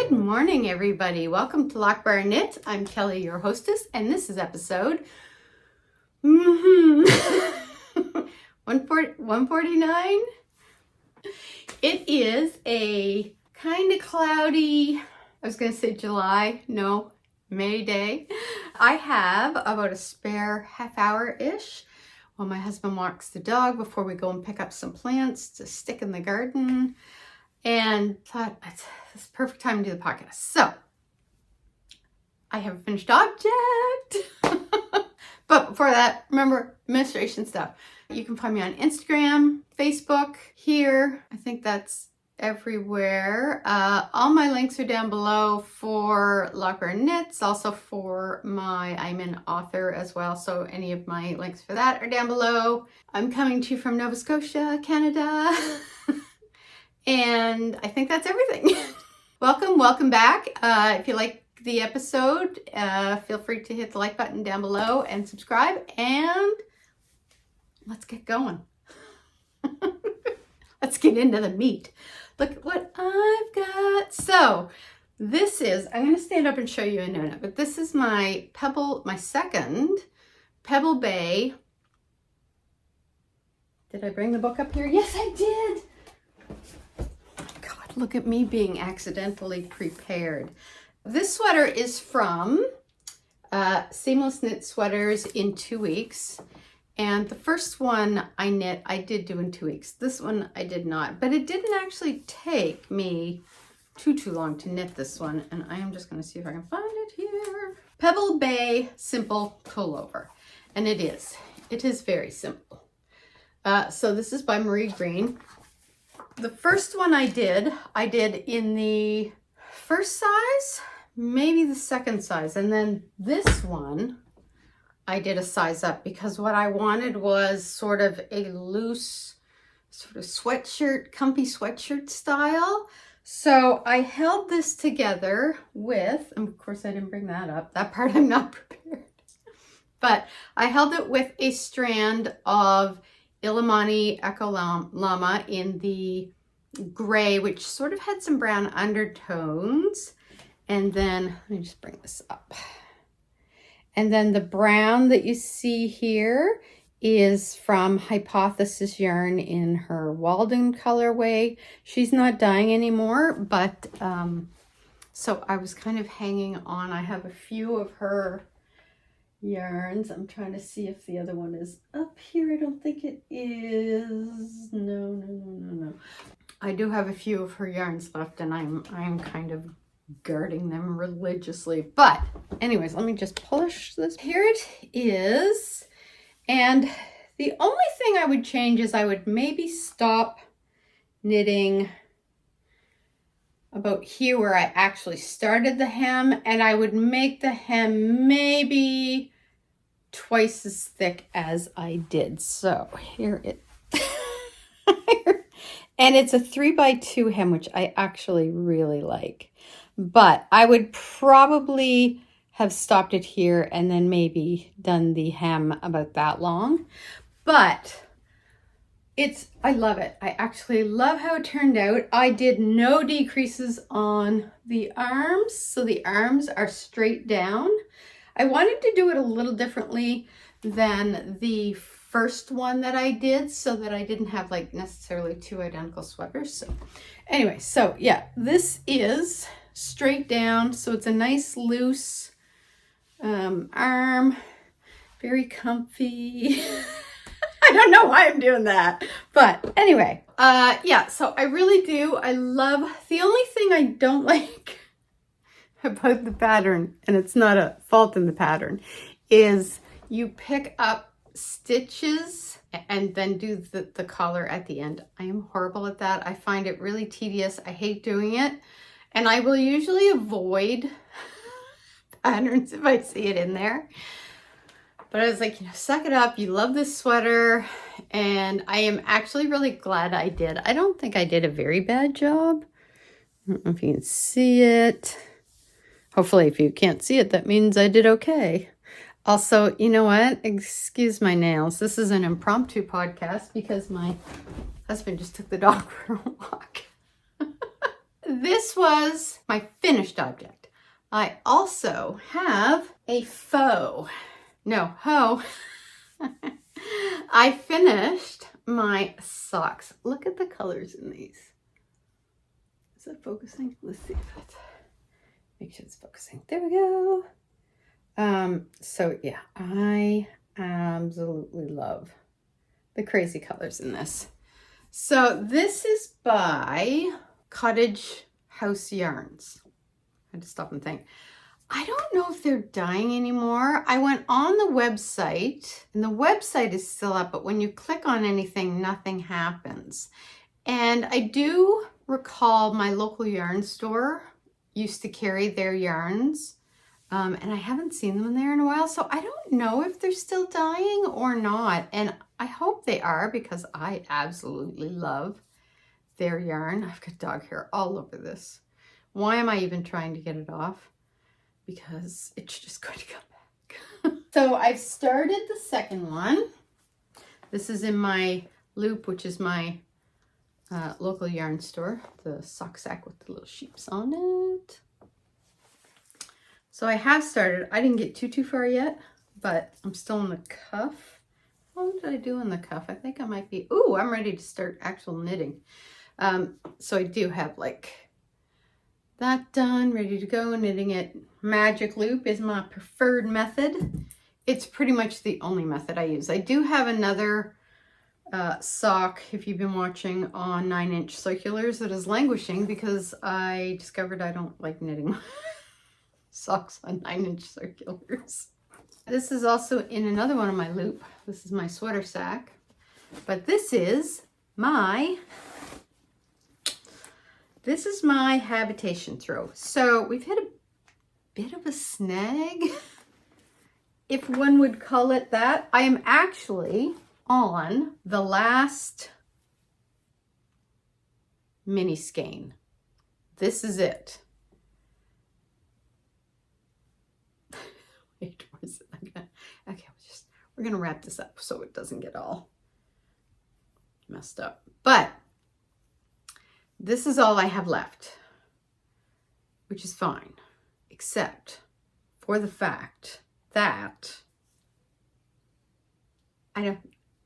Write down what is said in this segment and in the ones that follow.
Good morning, everybody. Welcome to Loch Briar Knits. I'm Kelly, your hostess, and this is episode 149. It is a kind of cloudy, I was going to say July, no, May day. I have about a spare half hour-ish while my husband walks the dog before we go and pick up some plants to stick in the garden. And thought it's the perfect time to do the podcast. So I have a finished object. But before that, remember, administration stuff. You can find me on Instagram, Facebook, here. I think that's everywhere. All my links are down below for Loch Briar Knits, also for I'm an author as well, so any of my links for that are down below. I'm coming to you from Nova Scotia, Canada. And I think that's everything. Welcome back. If you like the episode, feel free to hit the like button down below and subscribe, and let's get going. Let's get into the meat. Look at what I've got. So this is, I'm going to stand up and show you in a minute, but this is my second Pebble Bay. Did I bring the book up here? Yes, I did. God, look at me being accidentally prepared. This sweater is from Seamless Knit Sweaters in 2 weeks. And the first one I knit, I did do in 2 weeks. This one I did not, but it didn't actually take me too long to knit this one. And I am just going to see if I can find it here. Pebble Bay Simple Pullover. And it is very simple. So this is by Marie Green. The first one I did in the first size, maybe the second size. And then this one, I did a size up because what I wanted was sort of a loose sort of sweatshirt, comfy sweatshirt style. So I held this together with, and of course I didn't bring that up. That part I'm not prepared. But I held it with a strand of Illimani Eco Llama in the gray, which sort of had some brown undertones. And then, let me just bring this up. And then the brown that you see here is from Hypothesis Yarn in her Walden colorway. She's not dyeing anymore, but so I was kind of hanging on. I have a few of her yarns. I'm trying to see if the other one is up here. I don't think it is. No. I do have a few of her yarns left, and I'm kind of guarding them religiously. But anyways, let me just push this. Here it is. And the only thing I would change is I would maybe stop knitting about here where I actually started the hem, and I would make the hem maybe twice as thick as I did. So here it and it's a 3x2 hem, which I actually really like. But I would probably have stopped it here and then maybe done the hem about that long. But I love it. I actually love how it turned out. I did no decreases on the arms, so the arms are straight down. I wanted to do it a little differently than the first one that I did, so that I didn't have like necessarily two identical sweaters. So anyway, so yeah, this is straight down, so it's a nice loose arm, very comfy. I don't know why I'm doing that, but anyway, yeah, so I really do. I love, the only thing I don't like about the pattern, and it's not a fault in the pattern, is you pick up stitches and then do the collar at the end. I am horrible at that. I find it really tedious. I hate doing it. And I will usually avoid patterns if I see it in there. But I was like, suck it up. You love this sweater. And I am actually really glad I did. I don't think I did a very bad job. I don't know if you can see it. Hopefully, if you can't see it, that means I did okay. Also, you know what? Excuse my nails. This is an impromptu podcast because my husband just took the dog for a walk. this was my finished object. I also have a hoe. I finished my socks. Look at the colors in these. Is that focusing? Let's see if that's, make sure it's focusing. There we go. So yeah, I absolutely love the crazy colors in this. So this is by Cottage House Yarns. I had to stop and think. I don't know if they're dyeing anymore. I went on the website and the website is still up, but when you click on anything, nothing happens. And I do recall my local yarn store used to carry their yarns. And I haven't seen them there in a while, so I don't know if they're still dyeing or not. And I hope they are because I absolutely love their yarn. I've got dog hair all over this. Why am I even trying to get it off? Because it's just going to come back. So I've started the second one. This is in my Loop, which is my local yarn store. The sock sack with the little sheeps on it. So I have started. I didn't get too far yet, but I'm still in the cuff. How did I do in the cuff? I think I might be, ooh, I'm ready to start actual knitting. So I do have like that done, ready to go, knitting it. Magic Loop is my preferred method. It's pretty much the only method I use. I do have another sock, if you've been watching, on 9-inch circulars that is languishing because I discovered I don't like knitting socks on 9-inch circulars. This is also in another one of my Loop. This is my sweater sack, but this is my Habitation throw. So we've had a bit of a snag, if one would call it that. I am actually on the last mini skein. This is it. Wait, where's it? Okay, we're gonna wrap this up so it doesn't get all messed up. But this is all I have left, which is fine, except for the fact that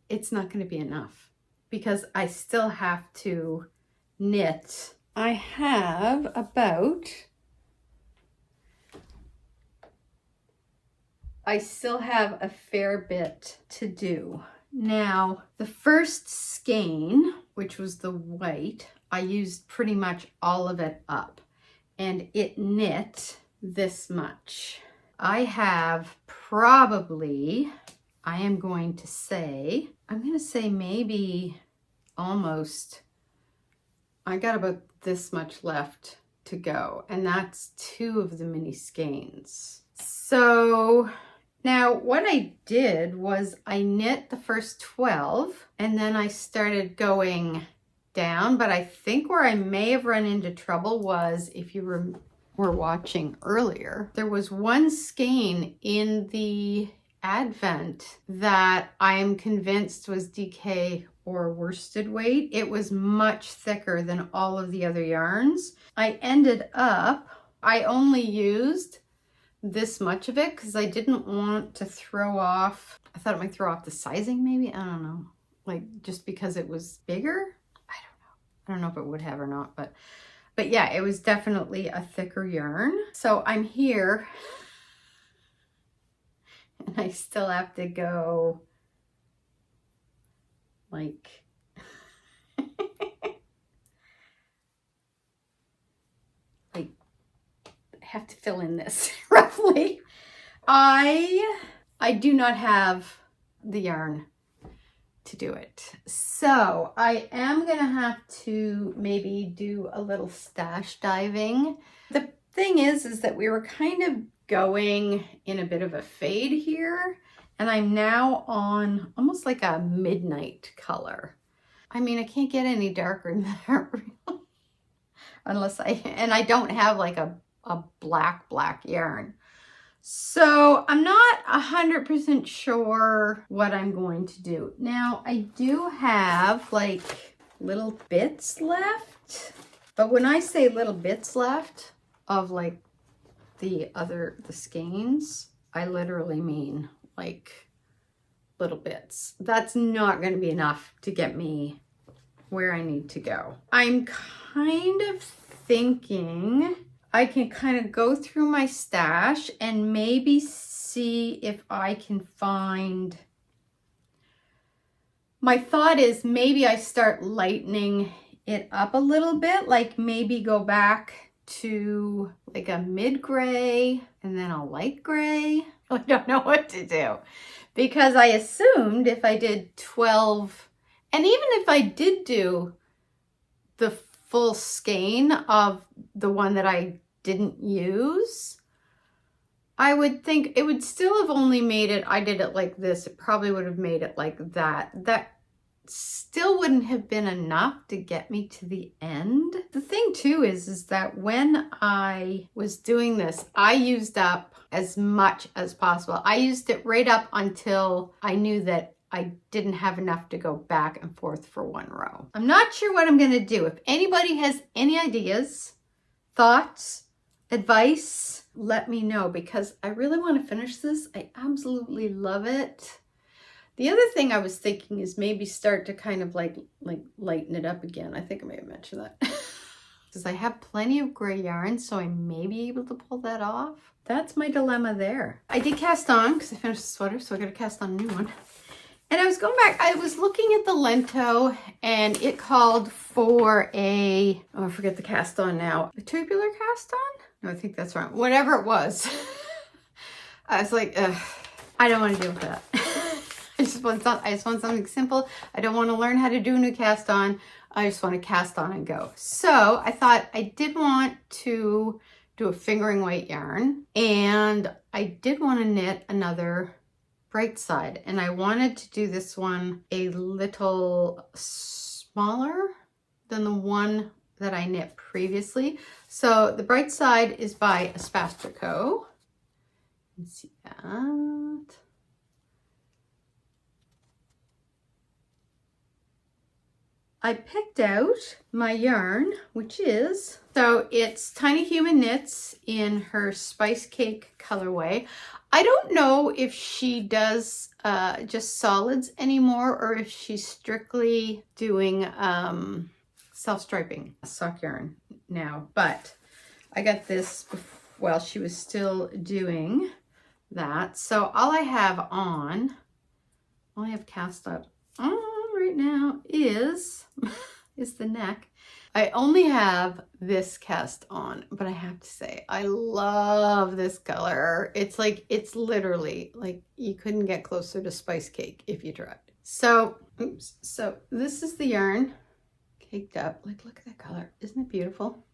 it's not going to be enough because I still have to knit. I have I still have a fair bit to do. Now, the first skein, which was the white, I used pretty much all of it up and it knit this much. I have probably, I'm going to say maybe almost, I got about this much left to go, and that's 2 of the mini skeins. So now what I did was I knit the first 12 and then I started going down, but I think where I may have run into trouble was, if you were watching earlier, there was one skein in the Advent that I'm convinced was DK or worsted weight. It was much thicker than all of the other yarns. I ended up, I only used this much of it because I didn't want to throw off, I thought it might throw off the sizing maybe, I don't know, like just because it was bigger. I don't know if it would have or not, but yeah, it was definitely a thicker yarn. So I'm here and I still have to go like I have to fill in this roughly. I do not have the yarn to do it. So I am gonna have to maybe do a little stash diving. The thing is that we were kind of going in a bit of a fade here, and I'm now on almost like a midnight color. I mean, I can't get any darker than that really, unless I don't have like a black yarn. So I'm not 100% sure what I'm going to do. Now I do have like little bits left. But when I say little bits left of like the skeins, I literally mean like little bits. That's not going to be enough to get me where I need to go. I'm kind of thinking I can kind of go through my stash and maybe see if I can find. My thought is maybe I start lightening it up a little bit, like maybe go back to like a mid gray and then a light gray. I don't know what to do because I assumed if I did 12, and even if I did do the full skein of the one that I didn't use, I would think it would still have only made it, I did it like this, it probably would have made it like that. That still wouldn't have been enough to get me to the end. The thing too is that when I was doing this, I used up as much as possible. I used it right up until I knew that I didn't have enough to go back and forth for one row. I'm not sure what I'm gonna do. If anybody has any ideas, thoughts, advice, let me know because I really want to finish this. I absolutely love it. The other thing I was thinking is maybe start to kind of like lighten it up again. I think I may have mentioned that. Because I have plenty of gray yarn, so I may be able to pull that off. That's my dilemma there. I did cast on because I finished the sweater, so I got to cast on a new one. And I was going back, I was looking at the Lento and it called for a, oh, I forget the cast on now. A tubular cast on? No, I think that's wrong. Whatever it was. I was like, I don't want to deal with that. I just want something simple. I don't want to learn how to do a new cast on. I just want to cast on and go. So I thought I did want to do a fingering weight yarn and I did want to knit another bright side, and I wanted to do this one a little smaller than the one that I knit previously. So the bright side is by Espastrico. You can see that. I picked out my yarn, which is, so it's Tiny Human Knits in her Spice Cake colorway. I don't know if she does just solids anymore or if she's strictly doing self-striping sock yarn now, but I got this while she was still doing that. So all I have on, all I have cast on right now is the neck. I only have this cast on, but I have to say, I love this color. It's like, it's literally like you couldn't get closer to Spice Cake if you tried. So, oops. So this is the yarn caked up. Like, look at that color. Isn't it beautiful?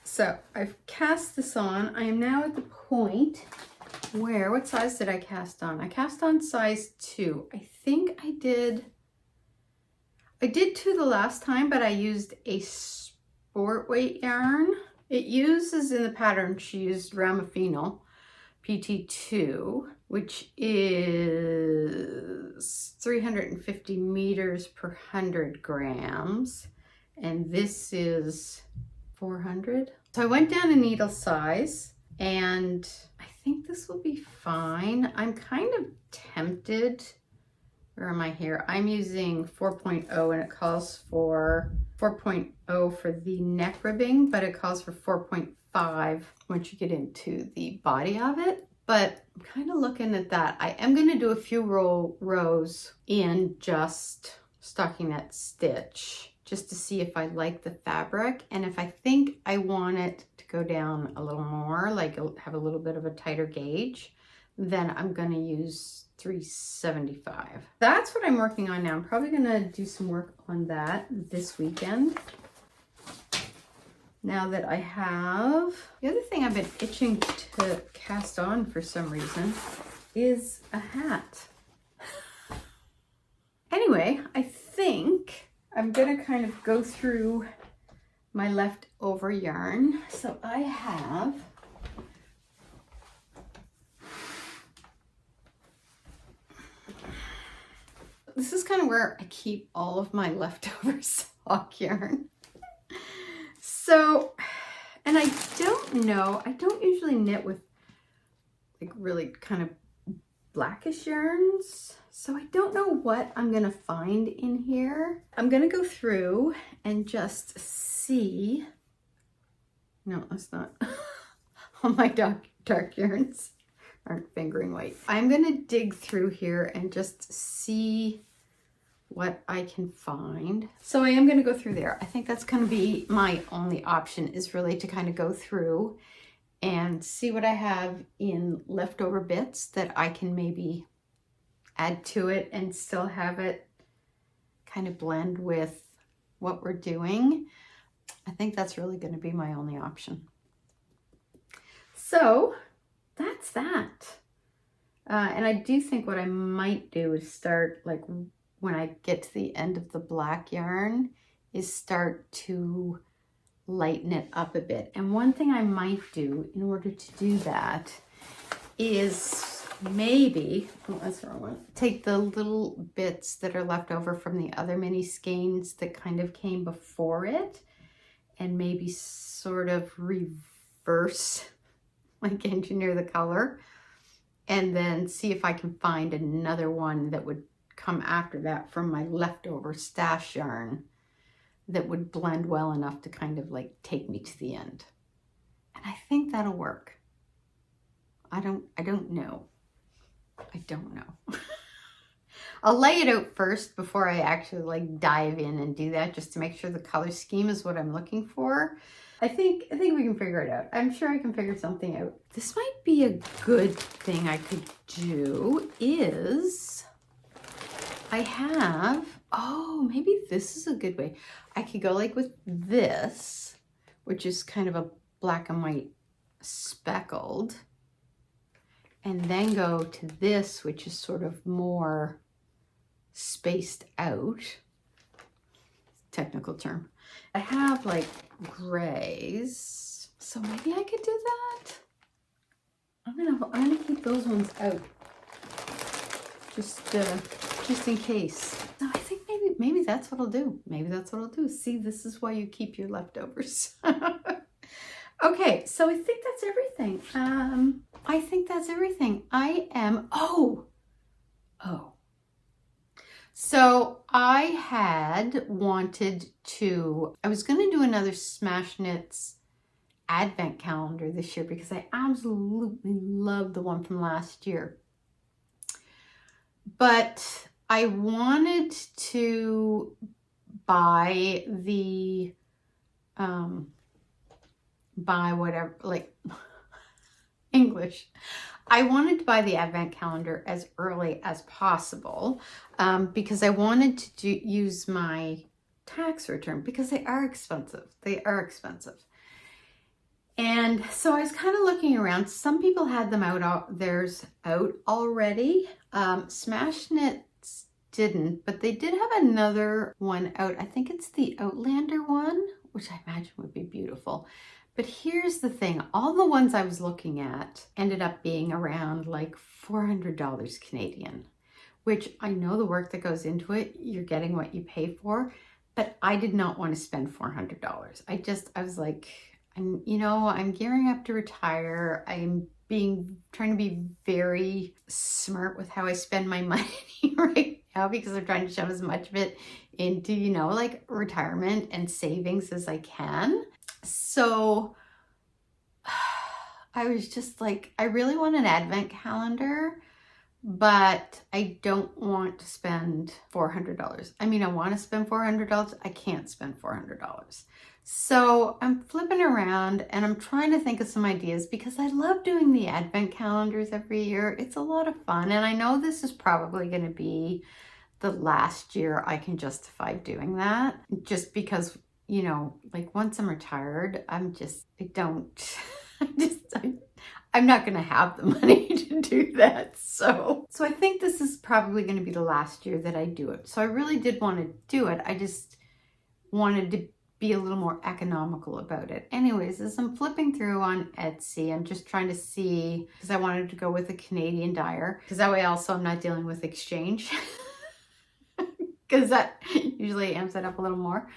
So I've cast this on. I am now at the point where, what size did I cast on? I cast on size 2. I think I did 2 the last time, but I used a sport weight yarn. It uses in the pattern, she used Ramafino PT2, which is 350 meters per 100 grams. And this is 400. So I went down a needle size and I think this will be fine. I'm kind of tempted. Where am I here? I'm using 4.0 and it calls for 4.0 for the neck ribbing, but it calls for 4.5 once you get into the body of it. But I'm kind of looking at that. I am going to do a few rows in just stockinette stitch just to see if I like the fabric. And if I think I want it to go down a little more, like have a little bit of a tighter gauge, then I'm going to use 375. That's what I'm working on now. I'm probably going to do some work on that this weekend. Now that I have, the other thing I've been itching to cast on for some reason is a hat. Anyway, I think I'm going to kind of go through my leftover yarn. So I have this is kind of where I keep all of my leftovers. block yarn. So, and I don't know, I don't usually knit with like really kind of blackish yarns. So I don't know what I'm gonna find in here. I'm gonna go through and just see. No, that's not. All my dark yarns aren't fingering weight. I'm gonna dig through here and just see what I can find. So I am gonna go through there. I think that's gonna be my only option, is really to kind of go through and see what I have in leftover bits that I can maybe add to it and still have it kind of blend with what we're doing. I think that's really going to be my only option. So that's that. And I do think what I might do is start, like when I get to the end of the black yarn, is start to lighten it up a bit. And one thing I might do in order to do that is maybe, oh, that's the wrong one, take the little bits that are left over from the other mini skeins that kind of came before it, and maybe sort of reverse, like engineer the color, and then see if I can find another one that would come after that from my leftover stash yarn that would blend well enough to kind of like take me to the end. And I think that'll work. I don't know. I don't know. I'll lay it out first before I actually like dive in and do that, just to make sure the color scheme is what I'm looking for. I think we can figure it out. I'm sure I can figure something out. This might be a good thing I could do is I have, oh, maybe this is a good way. I could go like with this, which is kind of a black and white speckled, and then go to this, which is sort of more spaced out. Technical term. I have like grays, so maybe I could do that. I'm gonna keep those ones out, just in case. So I think maybe that's what I'll do. Maybe that's what I'll do. See, this is why you keep your leftovers. Okay, so I think that's everything. I think that's everything. So I had wanted to, I was going to do another Smash Knits advent calendar this year because I absolutely love the one from last year. But I wanted to buy the, buy whatever, like English. I wanted to buy the advent calendar as early as possible because I wanted to use my tax return because they are expensive. They are expensive. And so I was kind of looking around. Some people had them out, theirs out already. Smash Knits didn't, but they did have another one out. I think it's the Outlander one, which I imagine would be beautiful. But here's the thing, all the ones I was looking at ended up being around like $400 Canadian, which I know the work that goes into it, you're getting what you pay for, but I did not want to spend $400. I was like, I'm gearing up to retire. I'm trying to be very smart with how I spend my money right now because I'm trying to shove as much of it into, like retirement and savings as I can. So I was just like, I really want an advent calendar, but I don't want to spend $400. I mean, I want to spend $400. I can't spend $400. So I'm flipping around and I'm trying to think of some ideas because I love doing the advent calendars every year. It's a lot of fun. And I know this is probably going to be the last year I can justify doing that just because, like once I'm retired, I'm not going to have the money to do that. So I think this is probably going to be the last year that I do it. So I really did want to do it. I just wanted to be a little more economical about it. Anyways, as I'm flipping through on Etsy, I'm just trying to see, because I wanted to go with a Canadian dyer, because that way also I'm not dealing with exchange. because that usually amps it up a little more.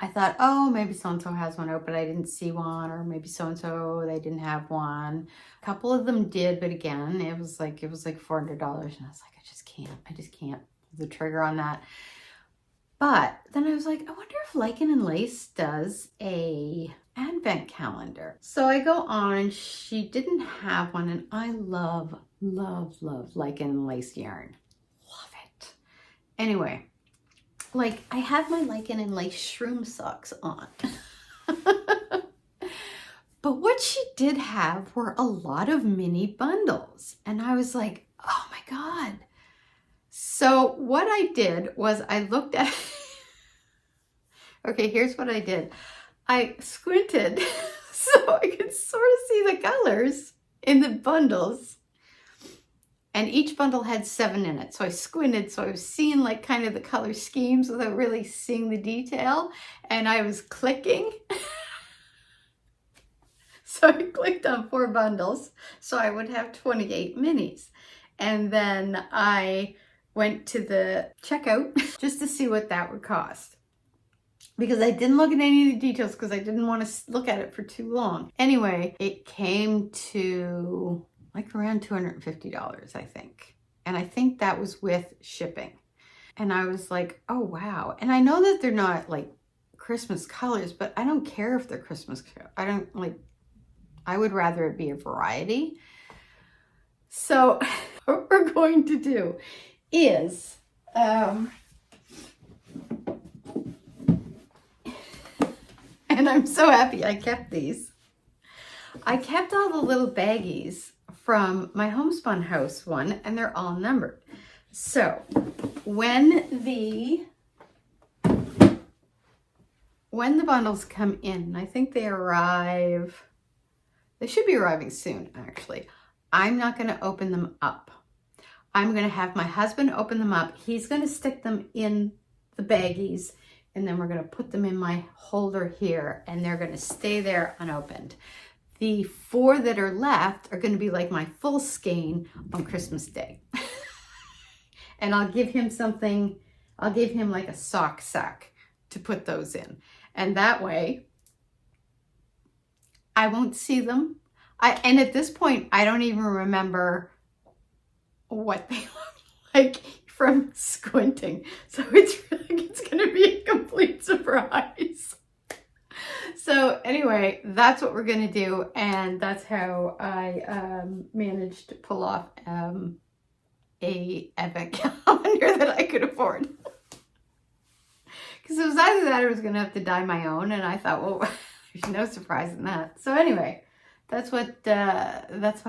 I thought, oh, maybe so-and-so has one out, but I didn't see one, or maybe so-and-so, they didn't have one. A couple of them did, but again, it was like $400, and I was like, I just can't pull the trigger on that. But then I was like, I wonder if Lichen and Lace does a advent calendar. So I go on, and she didn't have one, and I love Lichen and Lace yarn. Love it. Anyway, like, I have my Lichen and Lace shroom socks on. But what she did have were a lot of mini bundles. And I was like, oh my God. So what I did was I looked at, okay, here's what I did. I squinted so I could sort of see the colors in the bundles. And each bundle had 7 in it. So I squinted, so I was seeing like kind of the color schemes without really seeing the detail. And I was clicking. So I clicked on 4 bundles. So I would have 28 minis. And then I went to the checkout just to see what that would cost. Because I didn't look at any of the details because I didn't want to look at it for too long. Anyway, it came to like around $250, I think. And I think that was with shipping. And I was like, oh, wow. And I know that they're not like Christmas colors, but I don't care if they're Christmas. I would rather it be a variety. So what we're going to do is, and I'm so happy I kept these. I kept all the little baggies from my homespun house one, and they're all numbered. So when the bundles come in, I think they arrive, they should be arriving soon actually. I'm not going to open them up. I'm going to have my husband open them up. He's going to stick them in the baggies, and then we're going to put them in my holder here, and they're going to stay there unopened. The 4 that are left are going to be like my full skein on Christmas Day. And I'll give him something, I'll give him like a sock sack to put those in. And that way, I won't see them. And at this point, I don't even remember what they look like from squinting. So it's going to be a complete surprise. So anyway, that's what we're going to do. And that's how I managed to pull off a advent calendar that I could afford. Because it was either that or I was going to have to dye my own. And I thought, well, there's no surprise in that. So anyway, that's what I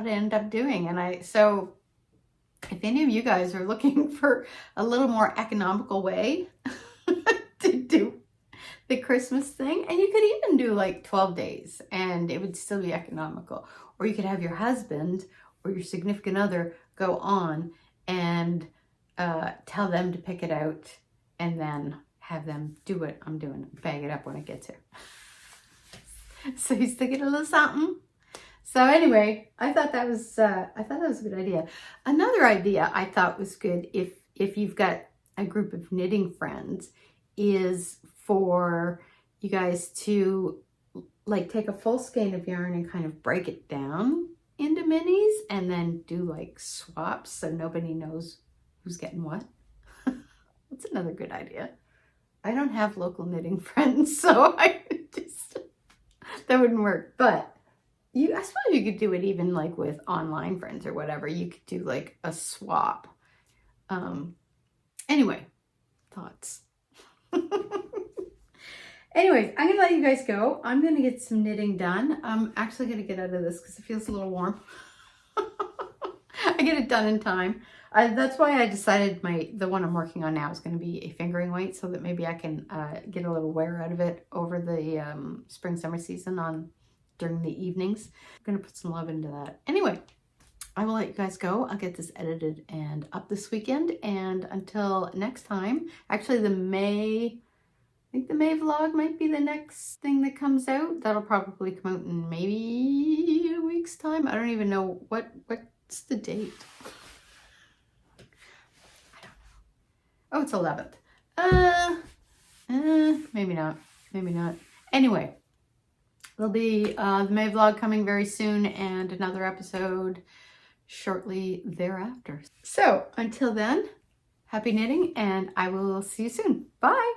ended up doing. And so if any of you guys are looking for a little more economical way to do the Christmas thing, and you could even do like 12 days and it would still be economical. Or you could have your husband or your significant other go on and tell them to pick it out and then have them do what I'm doing, bag it up when it gets here. So you still get a little something. So anyway, I thought that was a good idea. Another idea I thought was good if you've got a group of knitting friends is for you guys to like take a full skein of yarn and kind of break it down into minis and then do like swaps so nobody knows who's getting what. That's another good idea. I don't have local knitting friends, so that wouldn't work. But I suppose you could do it even like with online friends or whatever. You could do like a swap. Anyway, thoughts. Anyways, I'm going to let you guys go. I'm going to get some knitting done. I'm actually going to get out of this because it feels a little warm. I get it done in time. That's why I decided the one I'm working on now is going to be a fingering weight so that maybe I can get a little wear out of it over the spring summer season during the evenings. I'm going to put some love into that. Anyway, I will let you guys go. I'll get this edited and up this weekend. And until next time, actually I think the May vlog might be the next thing that comes out. That'll probably come out in maybe a week's time. I don't even know what's the date. I don't know. Oh, it's 11th. Maybe not. Maybe not. Anyway, there'll be the May vlog coming very soon and another episode shortly thereafter. So until then, happy knitting, and I will see you soon. Bye.